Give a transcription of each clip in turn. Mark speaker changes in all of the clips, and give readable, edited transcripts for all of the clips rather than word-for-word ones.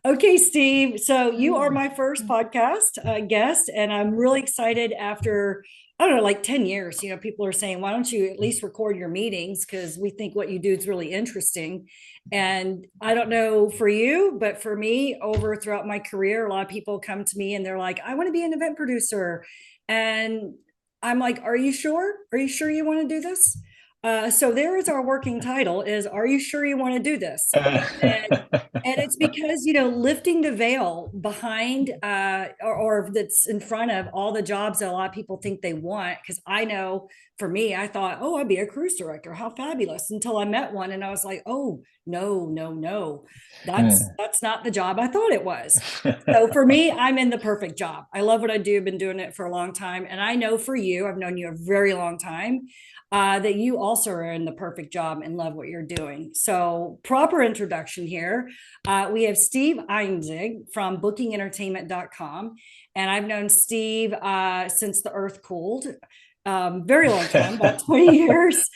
Speaker 1: Okay, Steve. So you are my first podcast guest, and I'm really excited after, I don't know, like 10 years. People are saying, why don't you at least record your meetings? Because we think what you do is really interesting. And I don't know for you, but for me, over throughout my career, a lot of people come to me and they're like, I want to be an event producer. And I'm like, are you sure? Are you sure you want to do this? So there is our working title is, are you sure you want to do this? And and it's because, lifting the veil behind or that's in front of all the jobs that a lot of people think they want. Because I know for me, I thought, oh, I'd be a cruise director. How fabulous. Until I met one and I was like, oh, no, no, no. That's not the job I thought it was. So for me, I'm in the perfect job. I love what I do. I've been doing it for a long time. And I know for you, I've known you a very long time, that you also are in the perfect job and love what you're doing. So proper introduction here. We have Steve Einzig from bookingentertainment.com. And I've known Steve since the earth cooled, very long time, about 20 years.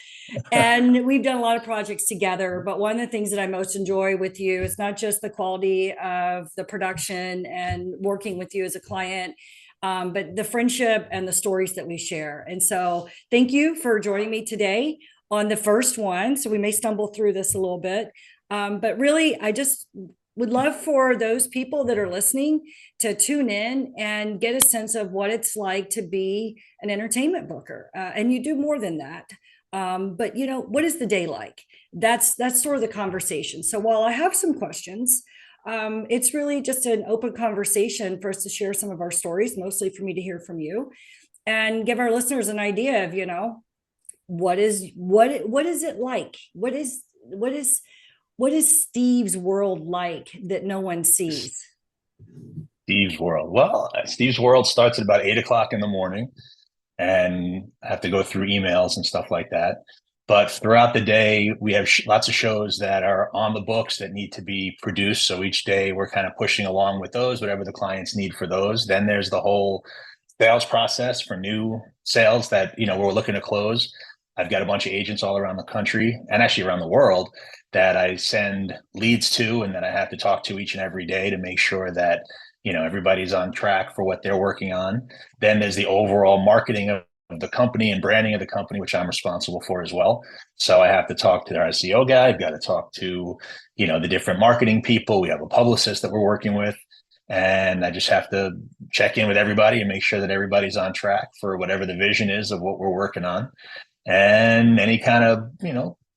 Speaker 1: And we've done a lot of projects together. But one of the things that I most enjoy with you is not just the quality of the production and working with you as a client, but the friendship and the stories that we share. And so thank you for joining me today on the first one. So we may stumble through this a little bit. But really, I just would love for those people that are listening to tune in and get a sense of what it's like to be an entertainment booker. And you do more than that. But what is the day like? That's sort of the conversation. So while I have some questions, it's really just an open conversation for us to share some of our stories, mostly for me to hear from you, and give our listeners an idea of, what is it like? What is Steve's world like that no one sees?
Speaker 2: Steve's World. Well, Steve's World starts at about 8 o'clock in the morning, and I have to go through emails and stuff like that. But throughout the day, we have lots of shows that are on the books that need to be produced. So each day we're kind of pushing along with those, whatever the clients need for those. Then there's the whole sales process for new sales that, we're looking to close. I've got a bunch of agents all around the country and actually around the world that I send leads to and that I have to talk to each and every day to make sure that, everybody's on track for what they're working on. Then there's the overall marketing of the company and branding of the company, which I'm responsible for as well. So I have to talk to our SEO guy. I've got to talk to, the different marketing people. We have a publicist that we're working with. And I just have to check in with everybody and make sure that everybody's on track for whatever the vision is of what we're working on. And any kind of,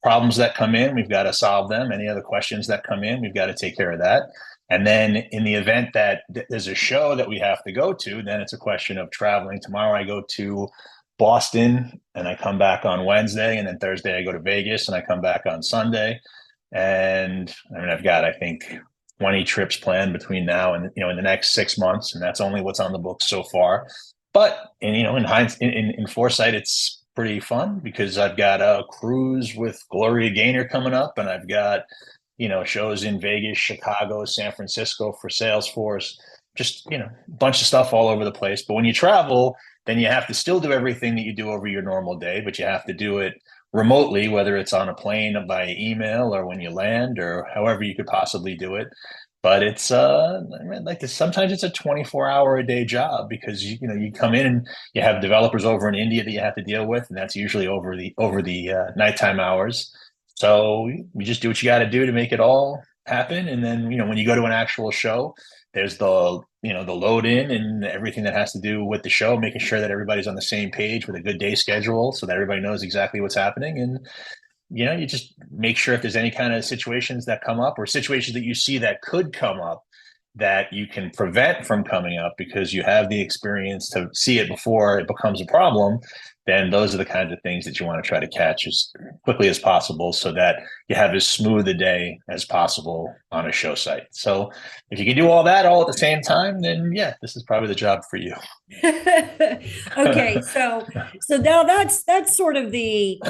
Speaker 2: problems that come in, we've got to solve them. Any other questions that come in, we've got to take care of that. And then in the event that there's a show that we have to go to, then it's a question of traveling. Tomorrow I go to Boston and I come back on Wednesday. And then Thursday I go to Vegas and I come back on Sunday. And I've got, I think, 20 trips planned between now and, in the next 6 months. And that's only what's on the books so far. But, in foresight, it's pretty fun because I've got a cruise with Gloria Gaynor coming up, and I've got, shows in Vegas, Chicago, San Francisco for Salesforce, just, a bunch of stuff all over the place. But when you travel, then you have to still do everything that you do over your normal day, but you have to do it remotely, whether it's on a plane by email or when you land or however you could possibly do it. But it's like this, sometimes it's a 24-hour a day job because you come in and you have developers over in India that you have to deal with, and that's usually over the nighttime hours. So you just do what you got to do to make it all happen. And then when you go to an actual show, there's the load in and everything that has to do with the show, making sure that everybody's on the same page with a good day schedule so that everybody knows exactly what's happening. And you just make sure if there's any kind of situations that come up or situations that you see that could come up that you can prevent from coming up because you have the experience to see it before it becomes a problem, then those are the kinds of things that you want to try to catch as quickly as possible so that you have as smooth a day as possible on a show site. So if you can do all that all at the same time, then yeah, this is probably the job for you.
Speaker 1: Okay, so now that's sort of the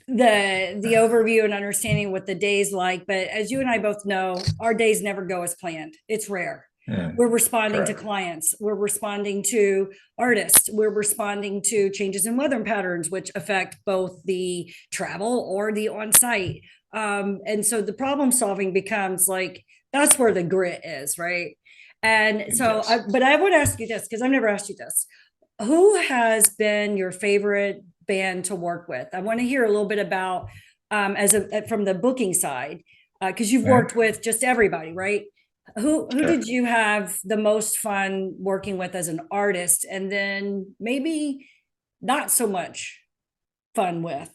Speaker 1: overview and understanding what the day's like. But as you and I both know, our days never go as planned. It's rare.
Speaker 2: Mm,
Speaker 1: We're responding to
Speaker 2: correct.
Speaker 1: clients, we're responding to artists, we're responding to changes in weather patterns, which affect both the travel or the on site. And so the problem solving becomes like, that's where the grit is, right? And so,
Speaker 2: Yes.
Speaker 1: but I would ask you this because I've never asked you this. Who has been your favorite band to work with? I want to hear a little bit about as a from the booking side, because you've
Speaker 2: Mhm.
Speaker 1: worked with just everybody, right? Who
Speaker 2: Sure.
Speaker 1: did you have the most fun working with as an artist, and then maybe not so much fun with?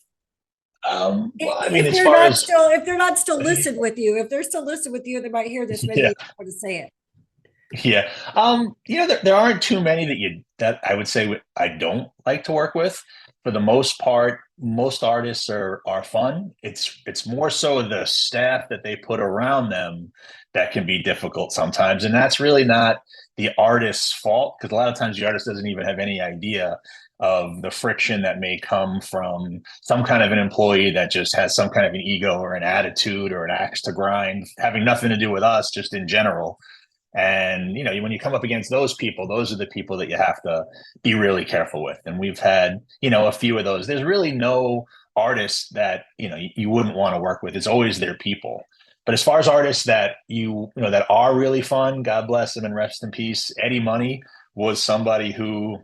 Speaker 2: Well, I mean,
Speaker 1: If
Speaker 2: as
Speaker 1: they're
Speaker 2: far
Speaker 1: not
Speaker 2: as
Speaker 1: still, if they're not still listed with you, if they're still listed with you, they might hear this. Maybe
Speaker 2: yeah,
Speaker 1: you want to say it.
Speaker 2: yeah. There aren't too many that I would say I don't like to work with. For the most part, most artists are fun. It's more so the staff that they put around them that can be difficult sometimes, and that's really not the artist's fault because a lot of times the artist doesn't even have any idea of the friction that may come from some kind of an employee that just has some kind of an ego or an attitude or an axe to grind, having nothing to do with us, just in general. And when you come up against those people, those are the people that you have to be really careful with. And we've had, a few of those. There's really no artists that, you wouldn't want to work with. It's always their people. But as far as artists that that are really fun, God bless them and rest in peace, Eddie Money was somebody who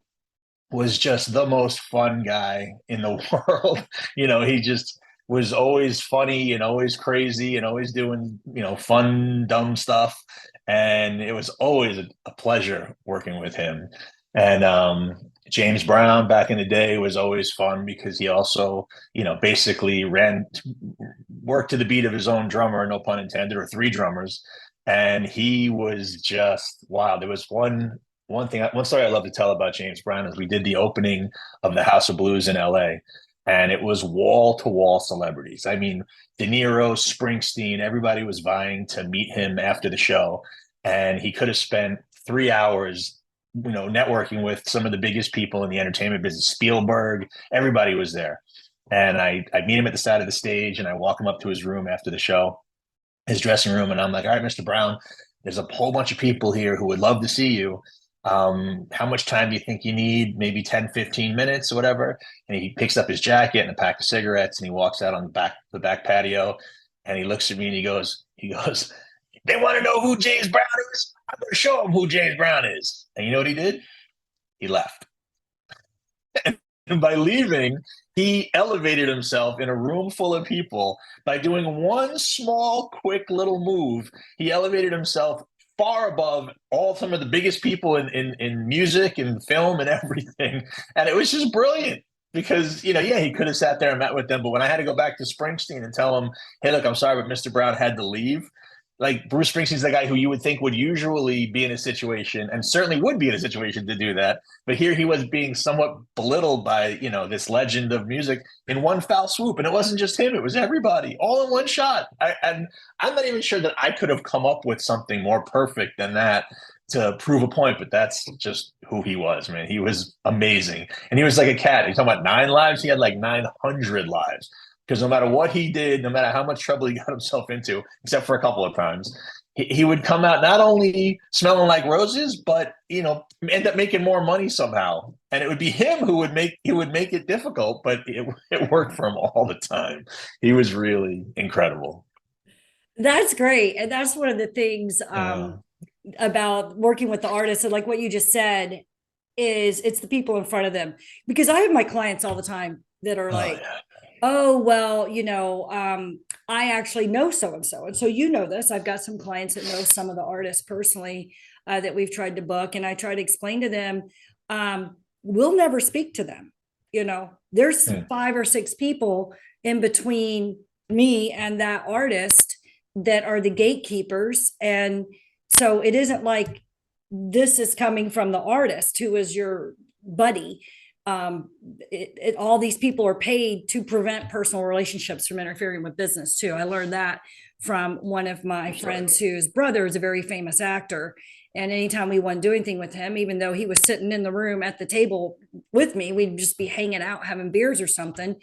Speaker 2: was just the most fun guy in the world. He just was always funny and always crazy and always doing, fun, dumb stuff. And it was always a pleasure working with him. And James Brown back in the day was always fun because he also, basically worked to the beat of his own drummer, no pun intended, or three drummers. And he was just wow. There was one story I love to tell about James Brown is we did the opening of the House of Blues in LA, and it was wall to wall celebrities. I mean, De Niro, Springsteen, everybody was vying to meet him after the show, and he could have spent 3 hours, networking with some of the biggest people in the entertainment business. Spielberg, everybody was there, and I meet him at the side of the stage, and I walk him up to his room after the show, his dressing room, and I'm like, all right, Mr. Brown, there's a whole bunch of people here who would love to see you. How much time do you think you need? Maybe 10, 15 minutes or whatever. And he picks up his jacket and a pack of cigarettes and he walks out on the back patio and he looks at me and he goes, they want to know who James Brown is. I'm going to show them who James Brown is. And you know what he did? He left. And by leaving, he elevated himself in a room full of people by doing one small, quick little move. He elevated himself far above some of the biggest people in music and film and everything. And it was just brilliant because, yeah, he could have sat there and met with them. But when I had to go back to Springsteen and tell him, hey, look, I'm sorry, but Mr. Brown had to leave, like Bruce Springsteen's the guy who you would think would usually be in a situation and certainly would be in a situation to do that. But here he was being somewhat belittled by, this legend of music in one foul swoop. And it wasn't just him, it was everybody all in one shot. And I'm not even sure that I could have come up with something more perfect than that to prove a point, but that's just who he was, man. He was amazing. And he was like a cat. You're talking about 9 lives, he had like 900 lives because no matter what he did, no matter how much trouble he got himself into, except for a couple of times, he would come out not only smelling like roses, but end up making more money somehow. And it would be him who would make it difficult, but it worked for him all the time. He was really incredible.
Speaker 1: That's great, and that's one of the things
Speaker 2: Yeah.
Speaker 1: about working with the artists, and like what you just said, is it's the people in front of them. Because I have my clients all the time that are
Speaker 2: Oh
Speaker 1: like,
Speaker 2: yeah.
Speaker 1: oh well, I actually know so and so, and so this. I've got some clients that know some of the artists personally, that we've tried to book, and I try to explain to them, we'll never speak to them. There's
Speaker 2: Hmm.
Speaker 1: 5 or 6 people in between me and that artist that are the gatekeepers, and so it isn't like this is coming from the artist who is your buddy. All these people are paid to prevent personal relationships from interfering with business too. I learned that from one of my
Speaker 2: Sure.
Speaker 1: friends whose brother is a very famous actor, and anytime we want to do anything with him, even though he was sitting in the room at the table with me, we'd just be hanging out having beers or something.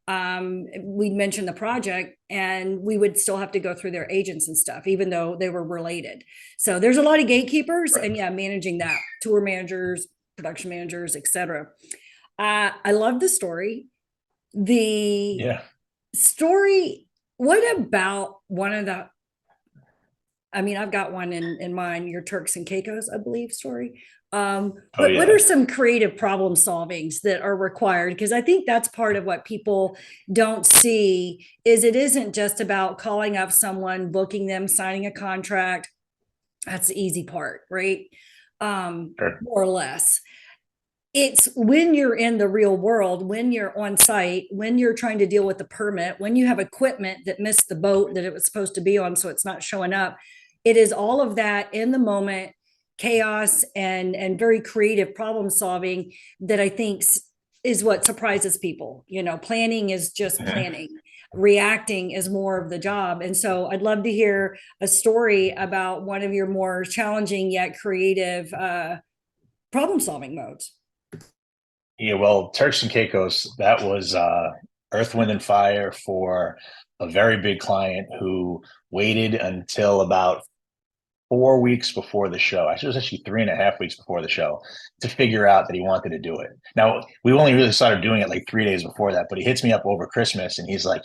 Speaker 1: we'd mention the project and we would still have to go through their agents and stuff, even though they were related. So there's a lot of gatekeepers,
Speaker 2: Right.
Speaker 1: and yeah, managing that, tour managers, production managers, etc. I love the story. The
Speaker 2: Yeah.
Speaker 1: story, what about one of the, I mean, I've got one in mind, your Turks and Caicos, I believe, story.
Speaker 2: Oh
Speaker 1: What are
Speaker 2: yeah.
Speaker 1: some creative problem solvings that are required? Because I think that's part of what people don't see is it isn't just about calling up someone, booking them, signing a contract. That's the easy part, right?
Speaker 2: Sure.
Speaker 1: More or less. It's when you're in the real world, when you're on site, when you're trying to deal with the permit, when you have equipment that missed the boat that it was supposed to be on, so it's not showing up. It is all of that in the moment, chaos and very creative problem solving that I think is what surprises people. You know, planning is just
Speaker 2: Mhm.
Speaker 1: planning. Reacting is more of the job. And so I'd love to hear a story about one of your more challenging yet creative problem solving modes.
Speaker 2: Yeah, well, Turks and Caicos, that was Earth, Wind, and Fire for a very big client who waited until about 4 weeks before the show. Actually, it was actually 3.5 weeks before the show to figure out that he wanted to do it. Now, we only really started doing it like 3 days before that, but he hits me up over Christmas and he's like,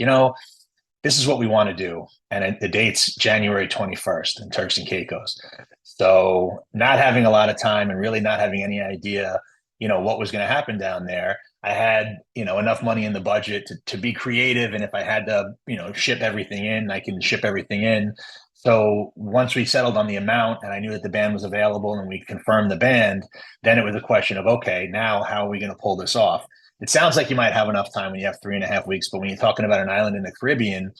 Speaker 2: this is what we want to do. And the date's January 21st in Turks and Caicos. So not having a lot of time and really not having any idea, what was going to happen down there. I had, enough money in the budget to be creative. And if I had to, ship everything in, I can ship everything in. So once we settled on the amount and I knew that the band was available and we confirmed the band, then it was a question of, okay, now how are we going to pull this off? It sounds like you might have enough time when you have 3.5 weeks, but when you're talking about an island in the Caribbean,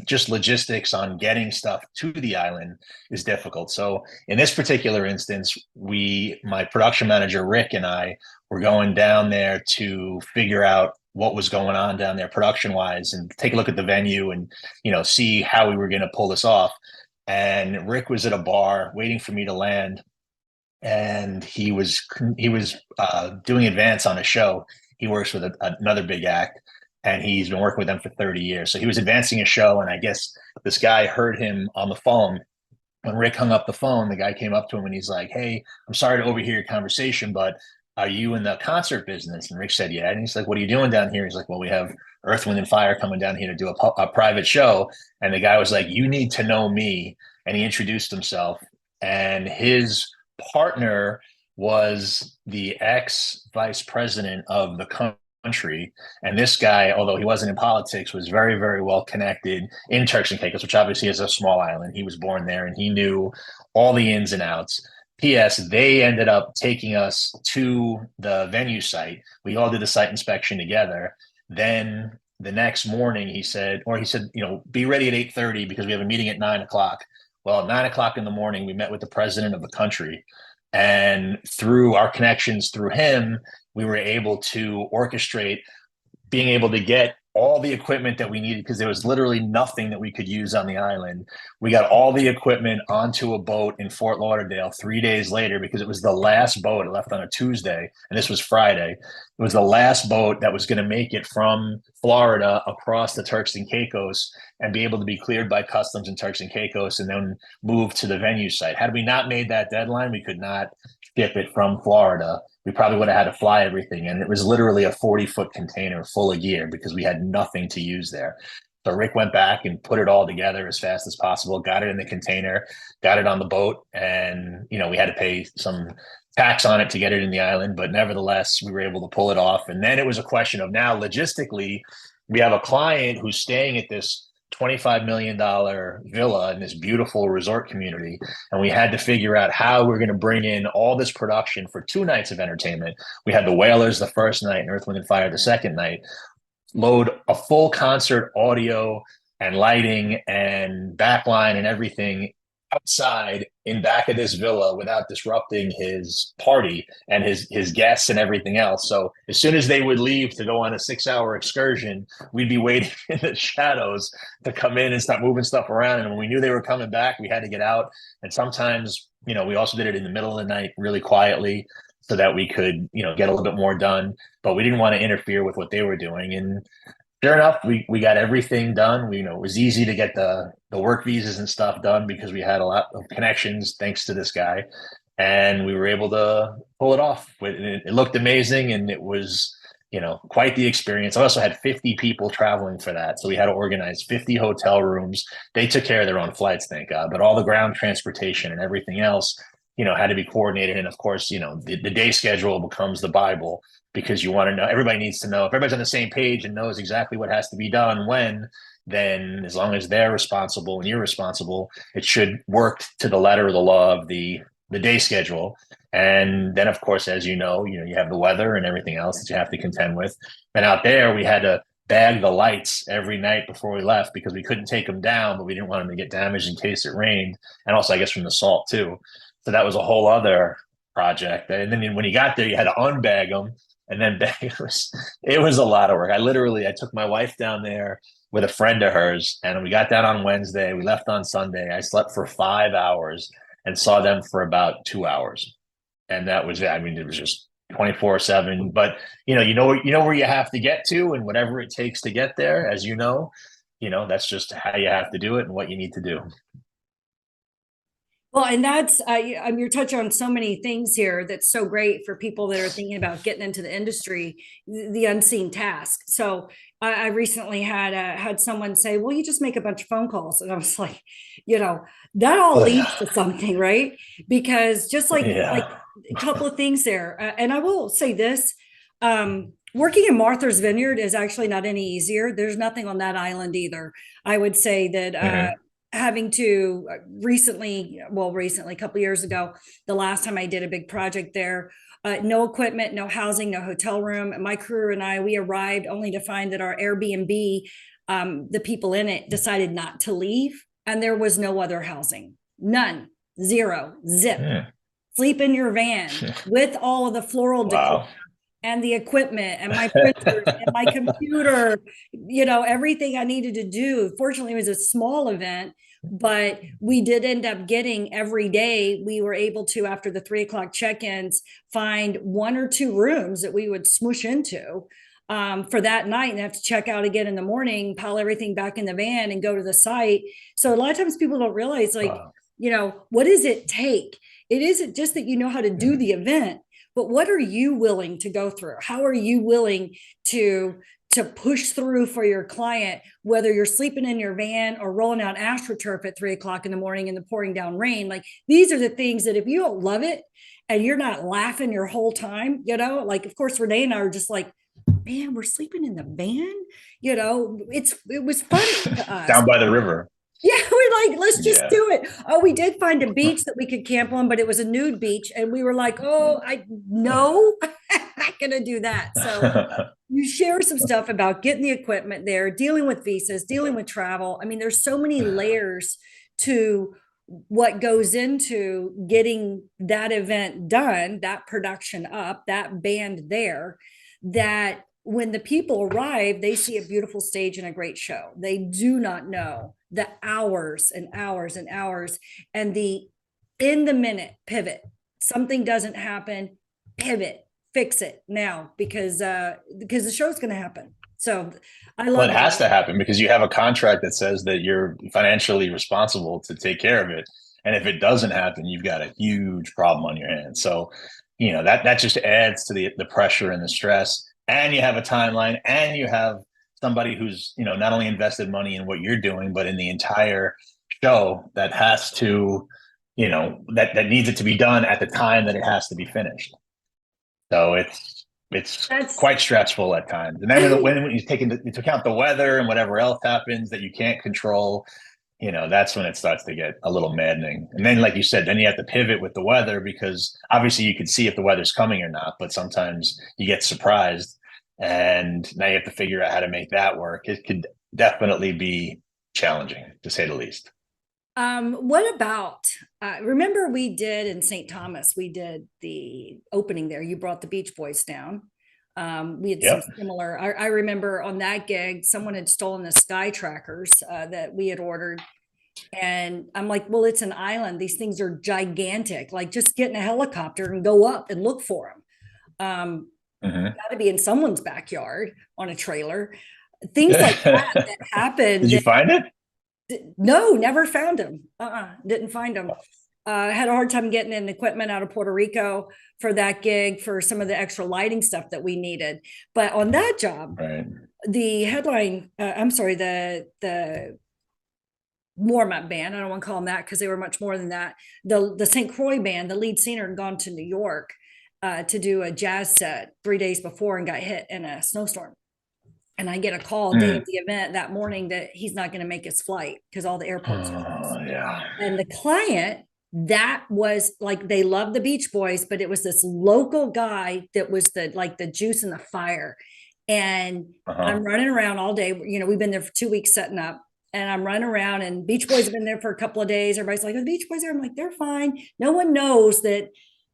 Speaker 2: just logistics on getting stuff to the island is difficult. So in this particular instance, my production manager, Rick, and I were going down there to figure out what was going on down there production wise and take a look at the venue and, see how we were going to pull this off. And Rick was at a bar waiting for me to land and he was doing advance on a show. He works with another big act, and he's been working with them for 30 years. So he was advancing a show, and I guess this guy heard him on the phone. When Rick hung up the phone, the guy came up to him and he's like, "Hey, I'm sorry to overhear your conversation, but are you in the concert business?" And Rick said, "Yeah." And he's like, "What are you doing down here?" He's like, "Well, we have Earth, Wind, and Fire coming down here to do a private show." And the guy was like, "You need to know me." And he introduced himself, and his partner was the ex vice president of the country. And this guy, although he wasn't in politics, was very, very well connected in Turks and Caicos, which obviously is a small island. He was born there and he knew all the ins and outs. P.S. They ended up taking us to the venue site. We all did a site inspection together. Then the next morning, he said, be ready at 8:30 because we have a meeting at 9 o'clock. Well, at 9 o'clock in the morning, we met with the president of the country. And through our connections through him, we were able to orchestrate being able to get all the equipment that we needed because there was literally nothing that we could use on the island. We got all the equipment onto a boat in Fort Lauderdale 3 days later because it was the last boat. It left on a Tuesday, and this was Friday. It was the last boat that was going to make it from Florida across the Turks and Caicos and be able to be cleared by customs in Turks and Caicos and then move to the venue site. Had we not made that deadline, we could not ship it from Florida. We probably would have had to fly everything. And it was literally a 40-foot container full of gear because we had nothing to use there. So Rick went back and put it all together as fast as possible, got it in the container, got it on the boat. And, we had to pay some tax on it to get it in the island. But nevertheless, we were able to pull it off. And then it was a question of now logistically, we have a client who's staying at this $25 million villa in this beautiful resort community. And we had to figure out how we're going to bring in all this production for 2 nights of entertainment. We had the Whalers the first night and Earth, Wind, and Fire the second night. Load a full concert audio and lighting and backline and everything outside in back of this villa without disrupting his party and his guests and everything else. So as soon as they would leave to go on a 6-hour excursion, we'd be waiting in the shadows to come in and start moving stuff around. And when we knew they were coming back, we had to get out. And sometimes, we also did it in the middle of the night really quietly so that we could, get a little bit more done. But we didn't want to interfere with what they were doing. And sure enough, we got everything done. We, it was easy to get the work visas and stuff done because we had a lot of connections thanks to this guy, and we were able to pull it off. It looked amazing, and it was quite the experience. I also had 50 people traveling for that, so we had to organize 50 hotel rooms. They took care of their own flights, thank God, but all the ground transportation and everything else, had to be coordinated. And of course, the day schedule becomes the Bible because you want to know, everybody needs to know if everybody's on the same page and knows exactly what has to be done when, then as long as they're responsible and you're responsible, it should work to the letter of the law of the day schedule. And then of course, as you have the weather and everything else that you have to contend with. And out there we had to bag the lights every night before we left because we couldn't take them down, but we didn't want them to get damaged in case it rained. And also I guess from the salt too. So that was a whole other project. And then when you got there, you had to unbag them and then it was a lot of work. I took my wife down there with a friend of hers, and we got down on Wednesday. We left on Sunday. I slept for 5 hours and saw them for about 2 hours, and that was it. I mean, it was just 24/7. But where you have to get to, and whatever it takes to get there, as that's just how you have to do it and what you need to do.
Speaker 1: Well, and that's you're touching on so many things here that's so great for people that are thinking about getting into the industry, the unseen task. So I recently had someone say, "Well, you just make a bunch of phone calls," and I was like, that all
Speaker 2: Oh
Speaker 1: leads
Speaker 2: yeah,
Speaker 1: to something, right? Because just like
Speaker 2: yeah.
Speaker 1: a couple of things there, and I will say this. Working in Martha's Vineyard is actually not any easier. There's nothing on that island either. I would say that
Speaker 2: Mm-hmm.
Speaker 1: having to recently, a couple of years ago, the last time I did a big project there, no equipment, no housing, no hotel room. And my crew and I, we arrived only to find that our Airbnb, the people in it decided not to leave, and there was no other housing, none, zero, zip.
Speaker 2: Mm.
Speaker 1: Sleep in your van with all of the floral decor
Speaker 2: Wow.
Speaker 1: and the equipment and my printers and my computer, everything I needed to do. Fortunately, it was a small event, but we did end up getting every day. We were able to, after the 3 o'clock check-ins, find one or two rooms that we would smoosh into for that night and have to check out again in the morning, pile everything back in the van and go to the site. So a lot of times people don't realize, like,
Speaker 2: Wow.
Speaker 1: what does it take? It isn't just that you know how to do
Speaker 2: Mm.
Speaker 1: the event, but what are you willing to go through? How are you willing to push through for your client, whether you're sleeping in your van or rolling out astroturf at 3 o'clock in the morning in the pouring down rain? Like, these are the things that if you don't love it and you're not laughing your whole time, like, of course, Renee and I are just like, man, we're sleeping in the van. It was fun to us.
Speaker 2: Down by the river.
Speaker 1: Yeah, we're like, let's just
Speaker 2: Yeah.
Speaker 1: do it. Oh, we did find a beach that we could camp on, but it was a nude beach. And we were like, oh, I no, I'm not gonna do that. So you share some stuff about getting the equipment there, dealing with visas, dealing with travel. I mean, there's so many layers to what goes into getting that event done, that production up, that band there, that when the people arrive, they see a beautiful stage and a great show. They do not know the hours and hours and hours and the in the minute pivot. Something doesn't happen, pivot, fix it now because the show's going to happen. So I
Speaker 2: Well,
Speaker 1: love
Speaker 2: it
Speaker 1: that.
Speaker 2: has to happen because you have a contract that says that you're financially responsible to take care of it. And if it doesn't happen, you've got a huge problem on your hands. So, that just adds to the pressure and the stress. And you have a timeline and you have somebody who's, not only invested money in what you're doing, but in the entire show that has to, that needs it to be done at the time that it has to be finished. So it's
Speaker 1: That's
Speaker 2: quite stressful at times. And then when you take into account the weather and whatever else happens that you can't control, that's when it starts to get a little maddening. And then, like you said, then you have to pivot with the weather because obviously you can see if the weather's coming or not, but sometimes you get surprised and now you have to figure out how to make that work. It could definitely be challenging to say the least.
Speaker 1: what about remember we did in St. Thomas, we did the opening there. You brought the Beach Boys down. We had some
Speaker 2: Yep.
Speaker 1: similar. I remember on that gig, someone had stolen the sky trackers that we had ordered. And I'm like, well, it's an island. These things are gigantic. Like, just get in a helicopter and go up and look for them.
Speaker 2: Hmm.
Speaker 1: Got to be in someone's backyard on a trailer. things like that
Speaker 2: Did
Speaker 1: that happened.
Speaker 2: you find it?
Speaker 1: No, never found him. Didn't find him. Had a hard time getting in equipment out of Puerto Rico for that gig for some of the extra lighting stuff that we needed. But on that job,
Speaker 2: Right.
Speaker 1: the headline, I'm sorry, the warm up band. I don't want to call them that because they were much more than that. The St. Croix band, the lead singer had gone to New York to do a jazz set 3 days before and got hit in a snowstorm. And I get a call day of
Speaker 2: Mm.
Speaker 1: the event that morning that he's not going to make his flight because all the airports are closed.
Speaker 2: Oh, yeah.
Speaker 1: And the client, that was like they love the Beach Boys, but it was this local guy that was the like the juice in the fire. And I'm
Speaker 2: Uh-huh.
Speaker 1: running around all day. You know, we've been there for 2 weeks setting up. And I'm running around, and Beach Boys have been there for a couple of days. Everybody's like, "Oh, the Beach Boys are." I'm like, "They're fine." No one knows that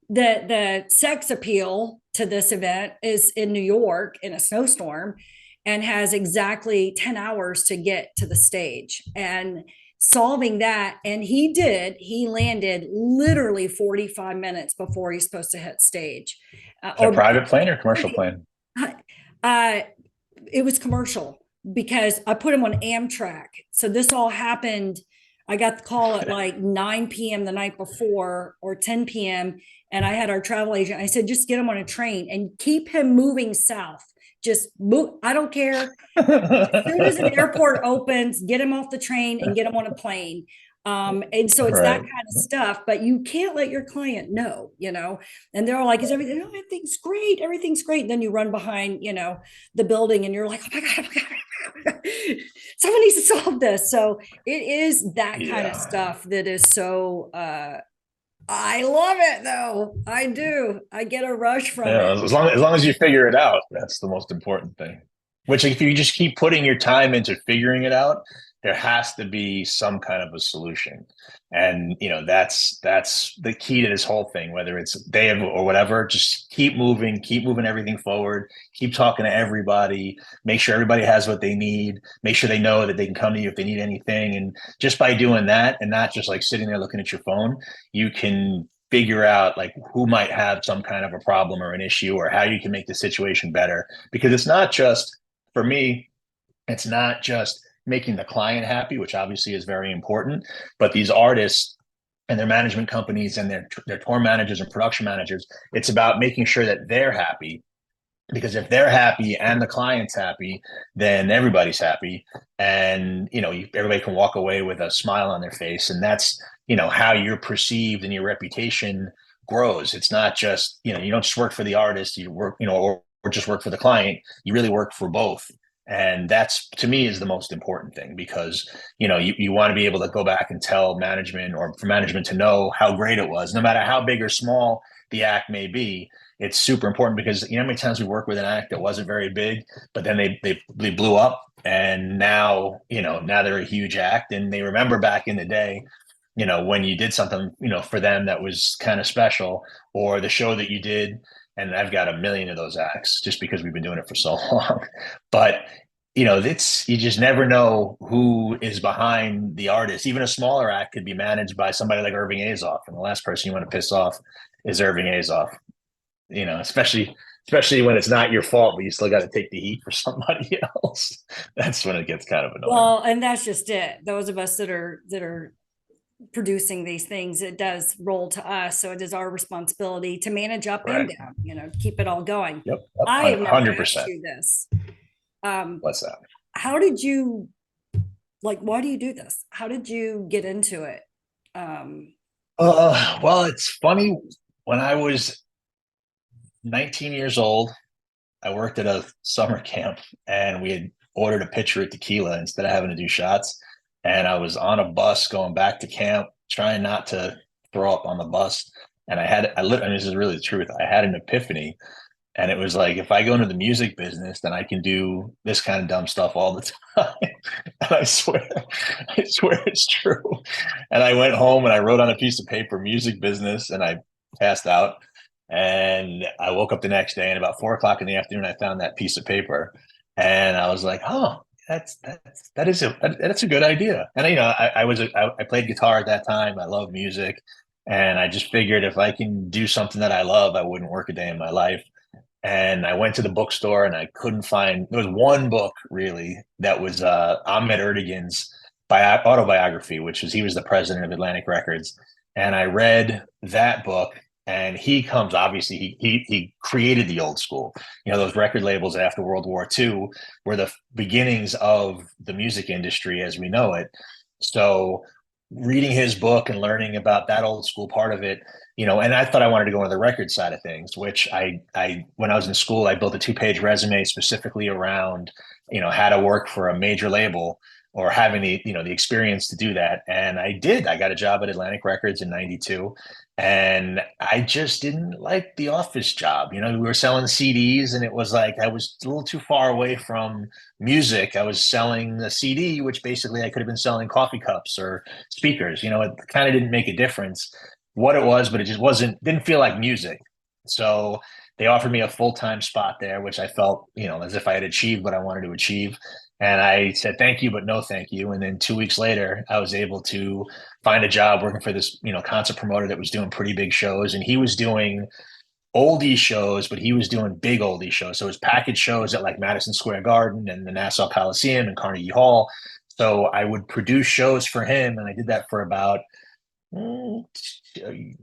Speaker 1: the sex appeal to this event is in New York in a snowstorm and has exactly 10 hours to get to the stage. And solving that, and he landed literally 45 minutes before he's supposed to hit stage.
Speaker 2: Is it a
Speaker 1: Or
Speaker 2: private plane or commercial plane?
Speaker 1: uh, it was commercial because I put him on Amtrak. So this all happened. I got the call at like 9 p.m. the night before or 10 p.m. And I had our travel agent. I said, just get him on a train and keep him moving south. Just move. I don't care. As soon as an airport opens, get him off the train and get him on a plane. And so it's that
Speaker 2: Right.
Speaker 1: kind of stuff, but you can't let your client know, and they're all like, is everything, oh, everything's great. Everything's great. And then you run behind, the building and you're like, oh my God, oh my God. Someone needs to solve this. So it is that kind of
Speaker 2: Yeah.
Speaker 1: stuff that is so, I love it though. I do. I get a rush from it.
Speaker 2: Yeah, as long as you figure it out, that's the most important thing. Which if you just keep putting your time into figuring it out, there has to be some kind of a solution. And that's the key to this whole thing, whether it's day of or whatever, just keep moving everything forward, keep talking to everybody, make sure everybody has what they need, make sure they know that they can come to you if they need anything. And just by doing that and not just like sitting there looking at your phone, you can figure out like who might have some kind of a problem or an issue or how you can make the situation better, because it's not just for me, it's not just making the client happy, which obviously is very important, but these artists and their management companies and their tour managers and production managers, it's about making sure that they're happy, because if they're happy and the client's happy, then everybody's happy. And everybody can walk away with a smile on their face, and that's how you're perceived and your reputation grows. It's not just you don't just work for the artist, you work or just work for the client. You really work for both. And that's, to me, is the most important thing, because you want to be able to go back and tell management, or for management to know how great it was, no matter how big or small the act may be. It's super important, because how many times we work with an act that wasn't very big, but then they blew up, and now they're a huge act, and they remember back in the day, when you did something, for them that was kind of special, or the show that you did. And I've got a million of those acts just because we've been doing it for so long. But it's, you just never know who is behind the artist. Even a smaller act could be managed by somebody like Irving Azoff, and the last person you want to piss off is Irving Azoff. Especially when it's not your fault, but you still got to take the heat for somebody else. That's when it gets kind of annoying.
Speaker 1: Well, and that's just it. Those of us that are producing these things, it does roll to us. So it is our responsibility to manage up and
Speaker 2: Right.
Speaker 1: down, to keep it all going.
Speaker 2: Yep.
Speaker 1: I have never asked
Speaker 2: 100%.
Speaker 1: you this.
Speaker 2: What's that?
Speaker 1: How did you, like, why do you do this? How did you get into it? Um,
Speaker 2: Well, it's funny. When I was 19 years old, I worked at a summer camp, and we had ordered a pitcher of tequila instead of having to do shots. And I was on a bus going back to camp, trying not to throw up on the bus. And and this is really the truth. I had an epiphany, and it was like, if I go into the music business, then I can do this kind of dumb stuff all the time. And I swear it's true. And I went home and I wrote on a piece of paper, music business, and I passed out. And I woke up the next day, and about 4 o'clock in the afternoon, I found that piece of paper, and I was like, "Oh, that's a good idea." And I played guitar at that time. I love music, and I just figured if I can do something that I love, I wouldn't work a day in my life. And I went to the bookstore and I couldn't find, there was one book really that was Ahmet Ertegun's autobiography, which was, he was the president of Atlantic Records. And I read that book, and he comes, obviously, he created the old school. You know, those record labels after World War II were the beginnings of the music industry as we know it. So reading his book and learning about that old school part of it, you know, and I thought I wanted to go into the record side of things, which when I was in school, I built a 2-page resume specifically around, you know, how to work for a major label or having the, you know, the experience to do that. And I did. I got a job at Atlantic Records in 92. And I just didn't like the office job. You know, we were selling CDs, and it was like I was a little too far away from music. I was selling a CD, which basically I could have been selling coffee cups or speakers. You know, it kind of didn't make a difference what it was, but it just didn't feel like music. So they offered me a full-time spot there, which I felt, you know, as if I had achieved what I wanted to achieve. And I said, thank you, but no, thank you. And then 2 weeks later, I was able to find a job working for this, you know, concert promoter that was doing pretty big shows. And he was doing oldie shows, but he was doing big oldie shows. So it was package shows at like Madison Square Garden and the Nassau Coliseum and Carnegie Hall. So I would produce shows for him. And I did that for about a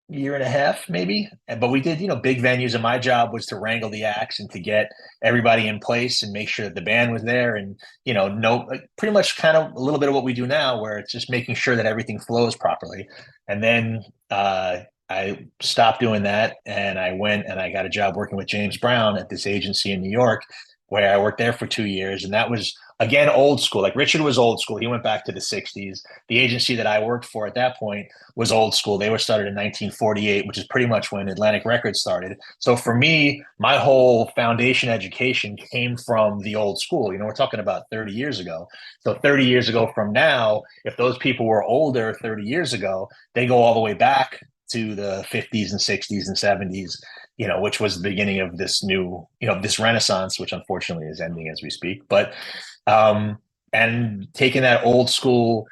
Speaker 2: year and a half, maybe. But we did, you know, big venues, and my job was to wrangle the acts and to get everybody in place and make sure that the band was there. And, you know, no, pretty much kind of a little bit of what we do now, where it's just making sure that everything flows properly. And then I stopped doing that, and I went and I got a job working with James Brown at this agency in New York, where I worked there for 2 years. And that was, again, old school. Like Richard was old school. He went back to the 60s. The agency that I worked for at that point was old school. They were started in 1948, which is pretty much when Atlantic Records started. So for me, my whole foundation education came from the old school. You know, we're talking about 30 years ago. So 30 years ago from now, if those people were older 30 years ago, they go all the way back to the 50s and 60s and 70s, you know, which was the beginning of this new, you know, this renaissance, which unfortunately is ending as we speak. But and taking that old school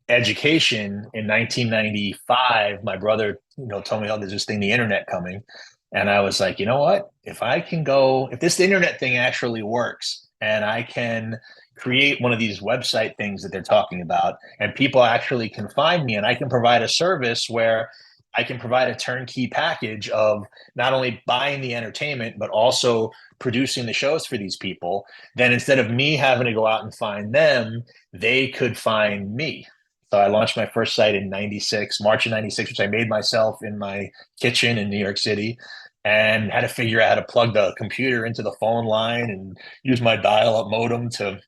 Speaker 2: education in 1995, my brother, you know, told me, oh, there's this thing, the internet coming. And I was like, you know what? If I can go, if this internet thing actually works and I can create one of these website things that they're talking about, and people actually can find me, and I can provide a service where I can provide a turnkey package of not only buying the entertainment, but also producing the shows for these people, then instead of me having to go out and find them, they could find me. So I launched my first site in 96, March of 96, which I made myself in my kitchen in New York City, and had to figure out how to plug the computer into the phone line and use my dial up modem to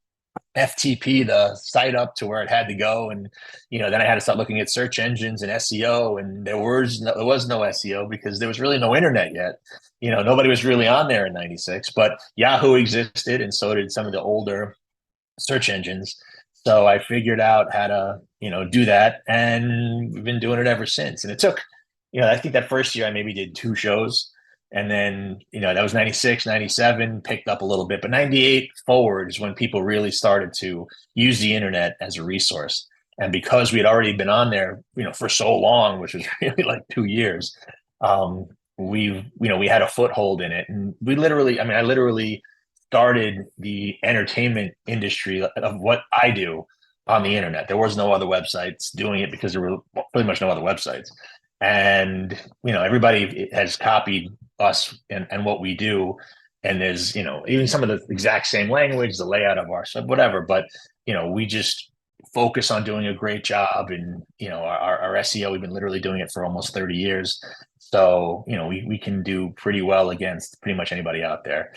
Speaker 2: FTP the site up to where it had to go. And, you know, then I had to start looking at search engines and SEO, and there was no SEO because there was really no internet yet. You know, nobody was really on there in 96, but Yahoo existed, and so did some of the older search engines. So I figured out how to, you know, do that, and we've been doing it ever since. And it took, you know, I think that first year I maybe did 2 shows. And then, you know, that was 96, 97, picked up a little bit. But 98 forward is when people really started to use the internet as a resource. And because we had already been on there, you know, for so long, which was really like 2 years, we had a foothold in it. And we literally, I mean, I literally started the entertainment industry of what I do on the internet. There was no other websites doing it because there were pretty much no other websites. And, you know, everybody has copied us and what we do. And there's, you know, even some of the exact same language, the layout of our sub, whatever. But, you know, we just focus on doing a great job. And, you know, our SEO, we've been literally doing it for almost 30 years. So, you know, we can do pretty well against pretty much anybody out there.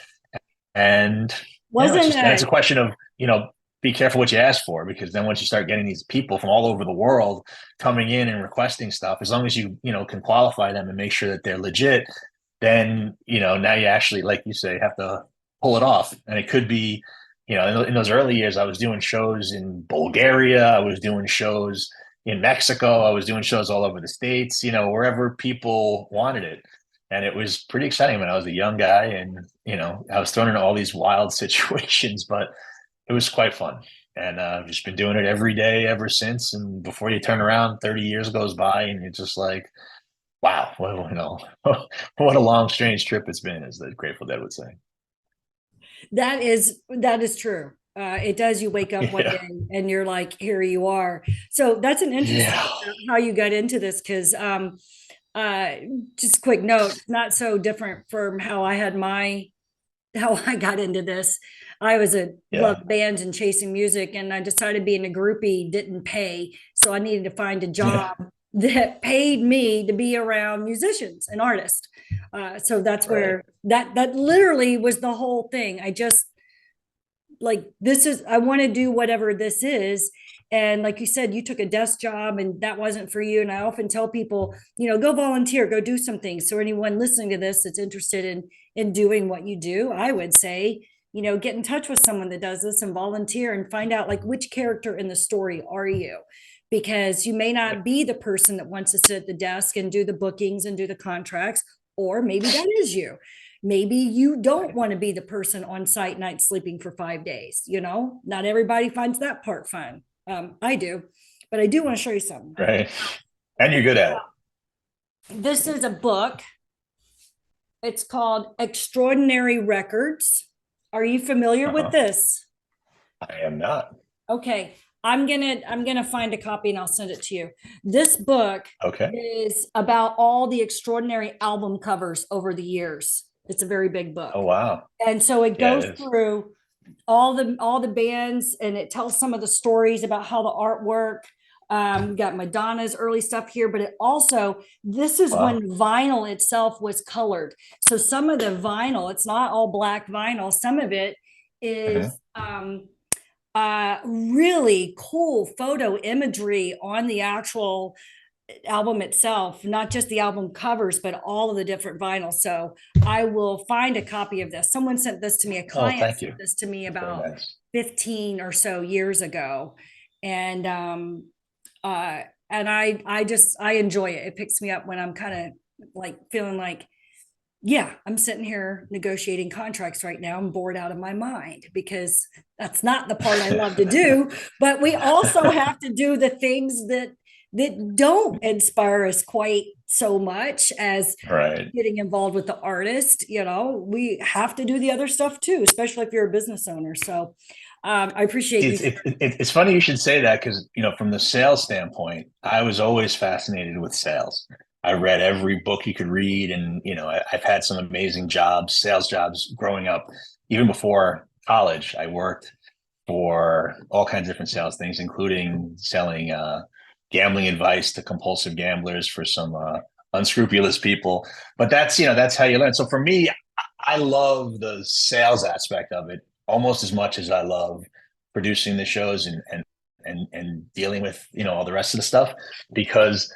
Speaker 2: And, you know,
Speaker 1: Wasn't
Speaker 2: then it's a question of, you know, be careful what you ask for, because then once you start getting these people from all over the world coming in and requesting stuff, as long as you know, can qualify them and make sure that they're legit, then, you know, now you actually, like you say, have to pull it off. And it could be, you know, in those early years, I was doing shows in Bulgaria, I was doing shows in Mexico, I was doing shows all over the States, you know, wherever people wanted it. And it was pretty exciting when I was a young guy, and, you know, I was thrown into all these wild situations, but it was quite fun. And I've just been doing it every day ever since. And before you turn around, 30 years goes by, and you're just like, Wow. Well, you know, what a long, strange trip it's been, as the Grateful Dead would say.
Speaker 1: That is true. It does. You wake up one
Speaker 2: Yeah.
Speaker 1: day and you're like, here you are. So that's an interesting
Speaker 2: Yeah.
Speaker 1: how you got into this because uh, just a quick note, not so different from how I got into this. I was a
Speaker 2: Yeah.
Speaker 1: loved bands and chasing music, and I decided being a groupie didn't pay, so I needed to find a job
Speaker 2: Yeah.
Speaker 1: that paid me to be around musicians and artists. So that's
Speaker 2: Right.
Speaker 1: where that literally was the whole thing. I just like this is I want to do whatever this is. And like you said, you took a desk job and that wasn't for you. And I often tell people, go volunteer, go do some things. So anyone listening to this that's interested in doing what you do, I would say, get in touch with someone that does this and volunteer and find out like which character in the story are you, because you may
Speaker 2: Right.
Speaker 1: not be the person that wants to sit at the desk and do the bookings and do the contracts, or maybe that is you. Maybe you don't
Speaker 2: Right.
Speaker 1: want to be the person on site night sleeping for 5 days. Not everybody finds that part fun. I do, but I do want to show you something.
Speaker 2: Right. And you're good at it.
Speaker 1: This is a book. It's called Extraordinary Records. Are you familiar with
Speaker 2: Uh-huh.
Speaker 1: this?
Speaker 2: I am not.
Speaker 1: Okay, I'm gonna find a copy and I'll send it to you. This book
Speaker 2: Okay.
Speaker 1: is about all the extraordinary album covers over the years. It's a very big
Speaker 2: Oh,
Speaker 1: book.
Speaker 2: wow.
Speaker 1: And so it
Speaker 2: Yeah, it
Speaker 1: goes
Speaker 2: is.
Speaker 1: through all the bands, and it tells some of the stories about how the artwork. Got Madonna's early stuff here, but it also, this is when
Speaker 2: Wow.
Speaker 1: vinyl itself was colored. So some of the vinyl, it's not all black vinyl. Some of it
Speaker 2: Mhm.
Speaker 1: is really cool photo imagery on the actual album itself, not just the album covers, but all of the different vinyls. So I will find a copy of this. Someone sent this to me, a
Speaker 2: Oh,
Speaker 1: client
Speaker 2: thank
Speaker 1: sent
Speaker 2: you.
Speaker 1: this to me
Speaker 2: That's very
Speaker 1: about
Speaker 2: nice.
Speaker 1: 15 or so years ago. And uh I enjoy it. It picks me up when I'm kind of like feeling like, yeah, I'm sitting here negotiating contracts right now. I'm bored out of my mind because that's not the part I love to do. But we also have to do the things that don't inspire us quite so much as
Speaker 2: Right.
Speaker 1: getting involved with the artist. We have to do the other stuff too, especially if you're a business owner. So I appreciate you.
Speaker 2: It's funny you should say that because, from the sales standpoint, I was always fascinated with sales. I read every book you could read, and I've had some amazing jobs, sales jobs growing up. Even before college, I worked for all kinds of different sales things, including selling gambling advice to compulsive gamblers for some unscrupulous people. But that's how you learn. So for me, I love the sales aspect of it almost as much as I love producing the shows and dealing with all the rest of the stuff, because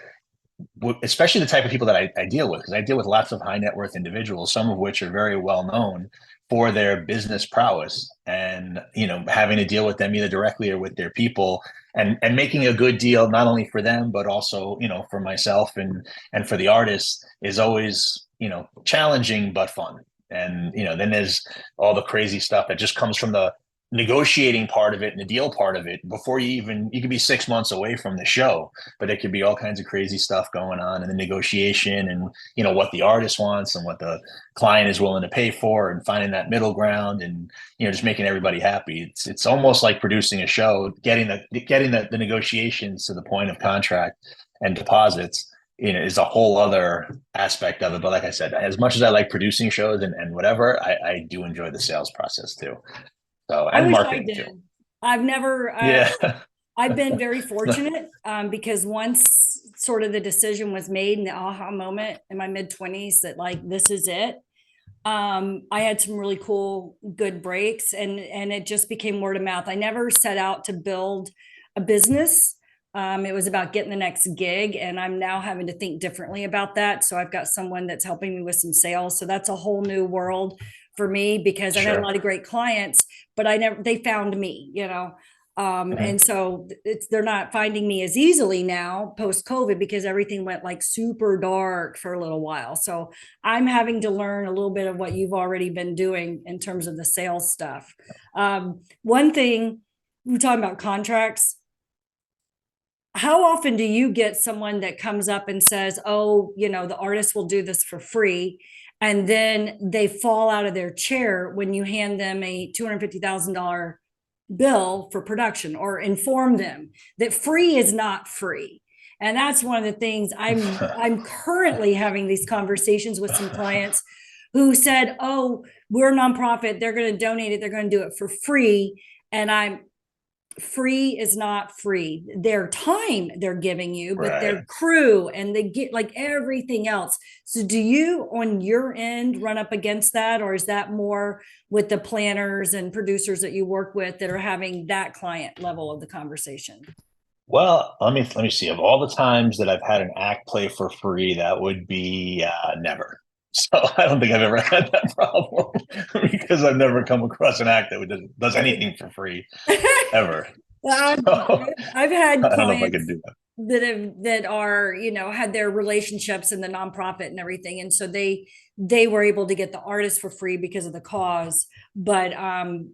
Speaker 2: especially the type of people that I deal with, because I deal with lots of high net worth individuals, some of which are very well known for their business prowess, and having to deal with them either directly or with their people, and making a good deal not only for them but also for myself and for the artists is always challenging but fun. And then there's all the crazy stuff that just comes from the negotiating part of it and the deal part of it before you could be 6 months away from the show, but it could be all kinds of crazy stuff going on in the negotiation, and what the artist wants and what the client is willing to pay for, and finding that middle ground, and just making everybody happy. It's almost like producing a show, getting the negotiations to the point of contract and deposits, is a whole other aspect of it. But like I said, as much as I like producing shows and whatever, I do enjoy the sales process too. So,
Speaker 1: I
Speaker 2: and
Speaker 1: wish I
Speaker 2: marketing too.
Speaker 1: did. I've never
Speaker 2: Yeah.
Speaker 1: I've been very fortunate because once sort of the decision was made in the aha moment in my mid 20s that like this is it, I had some really cool good breaks, and it just became word of mouth. I never set out to build a business. It was about getting the next gig, and I'm now having to think differently about that. So I've got someone that's helping me with some sales. So that's a whole new world for me because I've had a
Speaker 2: Sure.
Speaker 1: lot of great clients, but they found me.
Speaker 2: Mhm.
Speaker 1: And so they're not finding me as easily now post COVID because everything went like super dark for a little while. So I'm having to learn a little bit of what you've already been doing in terms of the sales stuff. One thing we're talking about contracts. how often do you get someone that comes up and says, oh, the artist will do this for free, and then they fall out of their chair when you hand them a $250,000 bill for production, or inform them that free is not free? And that's one of the things I'm currently having these conversations with some clients who said, oh, we're a nonprofit, they're going to donate it, they're going to do it for free. And I'm free is not free. Their time they're giving you, but
Speaker 2: Right.
Speaker 1: their crew and they get like everything else. So do you on your end run up against that, or is that more with the planners and producers that you work with that are having that client level of the conversation?
Speaker 2: Well, let me see. Of all the times that I've had an act play for free, that would be never. So I don't think I've ever had that problem because I've never come across an act that does anything for free ever.
Speaker 1: I've,
Speaker 2: So
Speaker 1: I've had
Speaker 2: I don't know if I could
Speaker 1: clients
Speaker 2: do that.
Speaker 1: that are had their relationships in the nonprofit and everything, and so they were able to get the artist for free because of the cause. But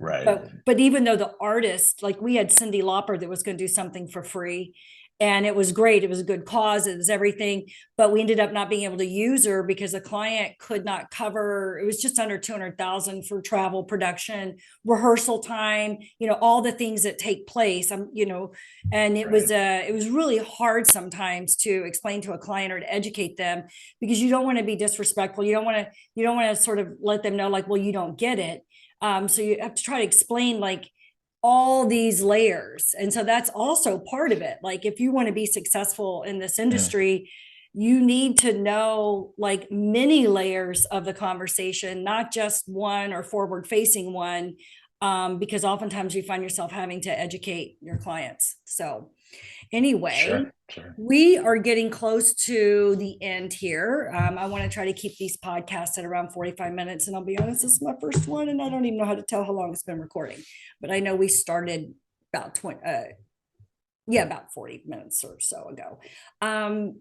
Speaker 2: Right.
Speaker 1: but even though the artist, like we had Cindy Lauper that was going to do something for free, and it was great, it was a good cause, it was everything, but we ended up not being able to use her because the client could not cover, it was just under 200,000 for travel, production, rehearsal time, all the things that take place. And
Speaker 2: Right.
Speaker 1: it was really hard sometimes to explain to a client or to educate them, because you don't want to be disrespectful, you don't want to sort of let them know like, well, you don't get it. So you have to try to explain like all these layers. And so that's also part of it. Like if you want to be successful in this
Speaker 2: Mm,
Speaker 1: industry, you need to know like many layers of the conversation, not just one or forward facing one, because oftentimes you find yourself having to educate your clients. So anyway,
Speaker 2: sure. Sure.
Speaker 1: we are getting close to the end here. I want to try to keep these podcasts at around 45 minutes. And I'll be honest, this is my first one, and I don't even know how to tell how long it's been recording. But I know we started about 20, yeah, about 40 minutes or so ago.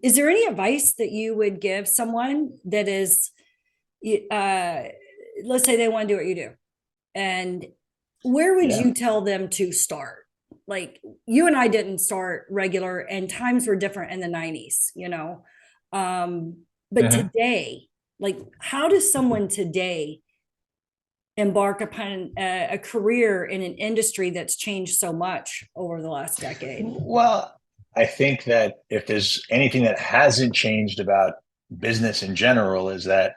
Speaker 1: Is there any advice that you would give someone that is, uh, let's say they want to do what you do, and where would
Speaker 2: Yeah.
Speaker 1: you tell them to start? Like you and I didn't start regular, and times were different in the 90s, but
Speaker 2: Hmm.
Speaker 1: today, like how does someone today embark upon a career in an industry that's changed so much over the last decade?
Speaker 2: Well, I think that if there's anything that hasn't changed about business in general, is that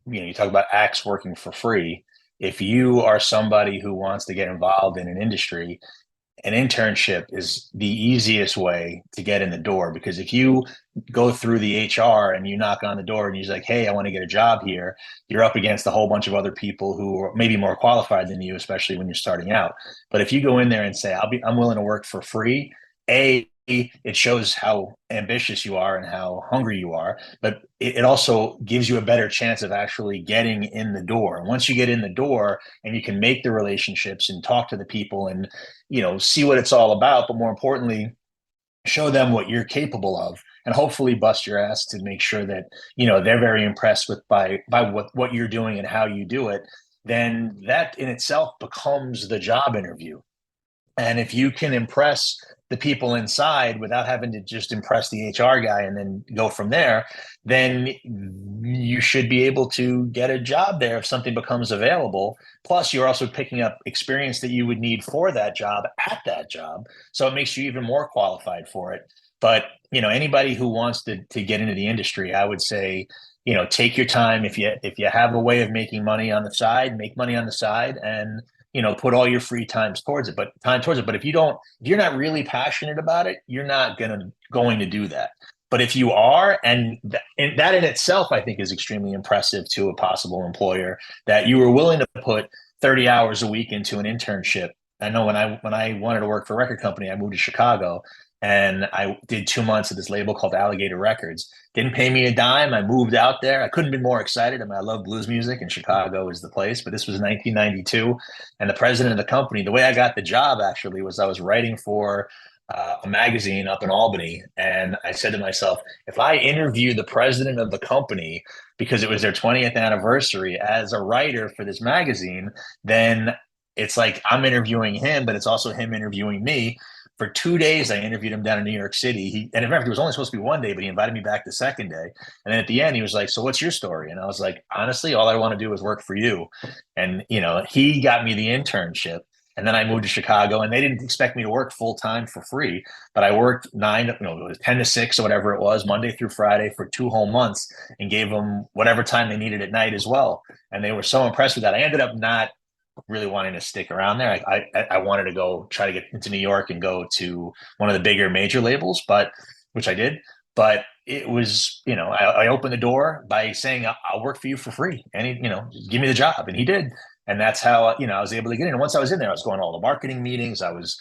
Speaker 2: you talk about acts working for free. If you are somebody who wants to get involved in an industry, an internship is the easiest way to get in the door, because if you go through the HR and you knock on the door and you're like, hey, I want to get a job here, you're up against a whole bunch of other people who are maybe more qualified than you, especially when you're starting out. But if you go in there and say, I'm willing to work for free, it shows how ambitious you are and how hungry you are, but it also gives you a better chance of actually getting in the door. And once you get in the door and you can make the relationships and talk to the people and see what it's all about, but more importantly, show them what you're capable of, and hopefully bust your ass to make sure that they're very impressed with by what you're doing and how you do it. Then that in itself becomes the job interview. And if you can impress the people inside without having to just impress the HR guy and then go from there, then you should be able to get a job there if something becomes available. Plus, you're also picking up experience that you would need for that job at that job. So it makes you even more qualified for it. But anybody who wants to get into the industry, I would say, take your time. If you have a way of making money on the side, make money on the side, and put all your free times towards it. But if you're not really passionate about it, you're not going to do that. But if you are, and that in itself, I think is extremely impressive to a possible employer, that you were willing to put 30 hours a week into an internship. I know when I wanted to work for a record company, I moved to Chicago and I did 2 months at this label called Alligator Records. Didn't pay me a dime. I moved out there. I couldn't be more excited. I mean, I love blues music, and Chicago is the place. But this was 1992, and the president of the company, the way I got the job actually was I was writing for a magazine up in Albany, and I said to myself, if I interview the president of the company because it was their 20th anniversary as a writer for this magazine, then it's like I'm interviewing him, but it's also him interviewing me. For 2 days, I interviewed him down in New York City. And in fact, it was only supposed to be one day, but he invited me back the second day. And then at the end, he was like, "So what's your story?" And I was like, "Honestly, all I want to do is work for you." And he got me the internship. And then I moved to Chicago, and they didn't expect me to work full time for free, but I worked 10 to 6 or whatever it was, Monday through Friday for 2 whole months, and gave them whatever time they needed at night as well. And they were so impressed with that. I ended up not really wanting to stick around there. I wanted to go try to get into New York and go to one of the bigger major labels, but which I did. But it was, I opened the door by saying, "I'll work for you for free. And just give me the job." And he did. And that's how, I was able to get in. And once I was in there, I was going to all the marketing meetings. I was,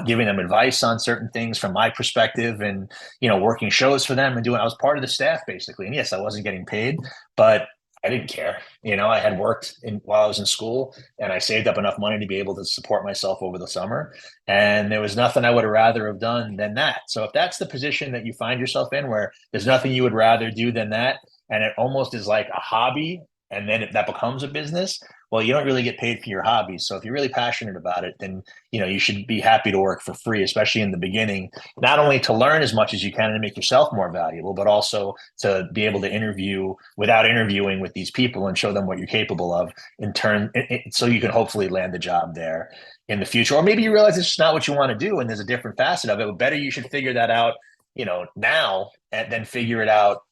Speaker 2: giving them advice on certain things from my perspective and, working shows for them and I was part of the staff basically. And yes, I wasn't getting paid, but I didn't care. I had worked while I was in school, and I saved up enough money to be able to support myself over the summer. And there was nothing I would have rather have done than that. So if that's the position that you find yourself in, where there's nothing you would rather do than that, and it almost is like a hobby, and then that becomes a business, well, you don't really get paid for your hobbies. So if you're really passionate about it, then you should be happy to work for free, especially in the beginning, not only to learn as much as you can to make yourself more valuable, but also to be able to interview without interviewing with these people and show them what you're capable of in turn, so you can hopefully land the job there in the future. Or maybe you realize it's just not what you want to do and there's a different facet of it. But better you should figure that out now, and then figure it out,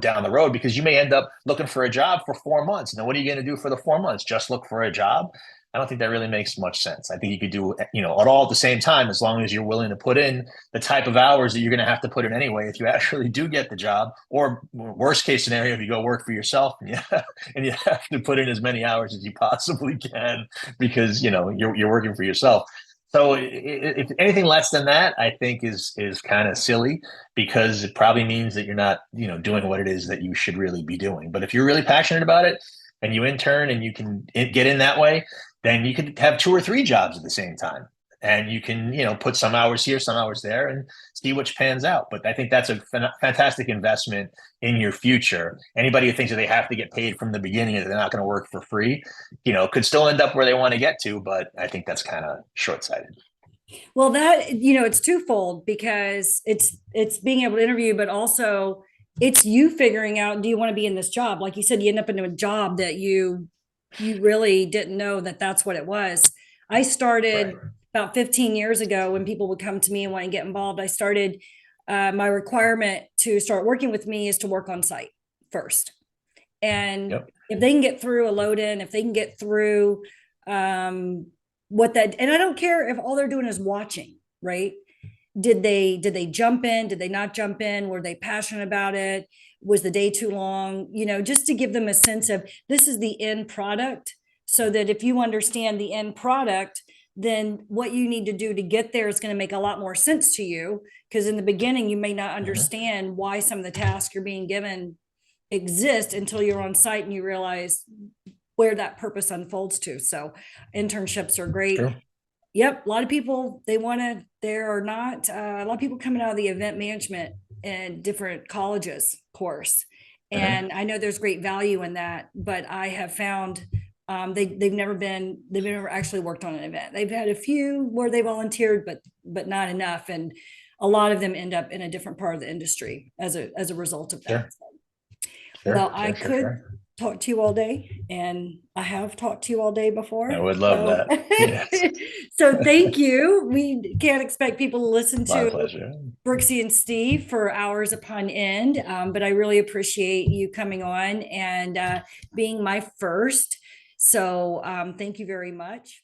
Speaker 2: down the road, because you may end up looking for a job for 4 months. And then what are you going to do for the 4 months? Just look for a job? I don't think that really makes much sense. I think you could do, it all at the same time, as long as you're willing to put in the type of hours that you're going to have to put in anyway, if you actually do get the job. Or worst case scenario, if you go work for yourself and you have to put in as many hours as you possibly can because, you're working for yourself. So if anything less than that, I think is kind of silly, because it probably means that you're not, doing what it is that you should really be doing. But if you're really passionate about it and you intern and you can get in that way, then you could have 2 or 3 jobs at the same time. And you can, put some hours here, some hours there, and see which pans out. But I think that's a fantastic investment in your future. Anybody who thinks that they have to get paid from the beginning and they're not going to work for free, could still end up where they want to get to. But I think that's kind of short-sighted.
Speaker 1: Well, that, it's twofold, because it's being able to interview, but also it's you figuring out, do you want to be in this job? Like you said, you end up in a job that you really didn't know that that's what it was. I started
Speaker 2: Right.
Speaker 1: about 15 years ago, when people would come to me and want to get involved. I started, my requirement to start working with me is to work on site first. And
Speaker 2: Yep.
Speaker 1: if they can get through a load in, if they can get through, what that, and I don't care if all they're doing is watching, right? Did they jump in? Did they not jump in? Were they passionate about it? Was the day too long? Just to give them a sense of, this is the end product, so that if you understand the end product, then what you need to do to get there is going to make a lot more sense to you. Because in the beginning, you may not
Speaker 2: Mhm.
Speaker 1: understand why some of the tasks you're being given exist until you're on site and you realize where that purpose unfolds to. So internships are great.
Speaker 2: True.
Speaker 1: Yep, a lot of people, they want to, there are not a lot of people coming out of the event management and different colleges course,
Speaker 2: Mhm.
Speaker 1: and I know there's great value in that, but I have found, they've never actually worked on an event. They've had a few where they volunteered, but not enough, and a lot of them end up in a different part of the industry as a result of that.
Speaker 2: Sure.
Speaker 1: Well,
Speaker 2: Sure.
Speaker 1: I
Speaker 2: Sure. Sure.
Speaker 1: could
Speaker 2: Sure.
Speaker 1: talk to you all day, and I have talked to you all day
Speaker 2: I
Speaker 1: before.
Speaker 2: would love
Speaker 1: So,
Speaker 2: that. Yes.
Speaker 1: so thank you. We can't expect people to listen
Speaker 2: My
Speaker 1: to
Speaker 2: pleasure.
Speaker 1: Brooksy and Steve for hours upon end, but I really appreciate you coming on and being my first. So, thank you very much.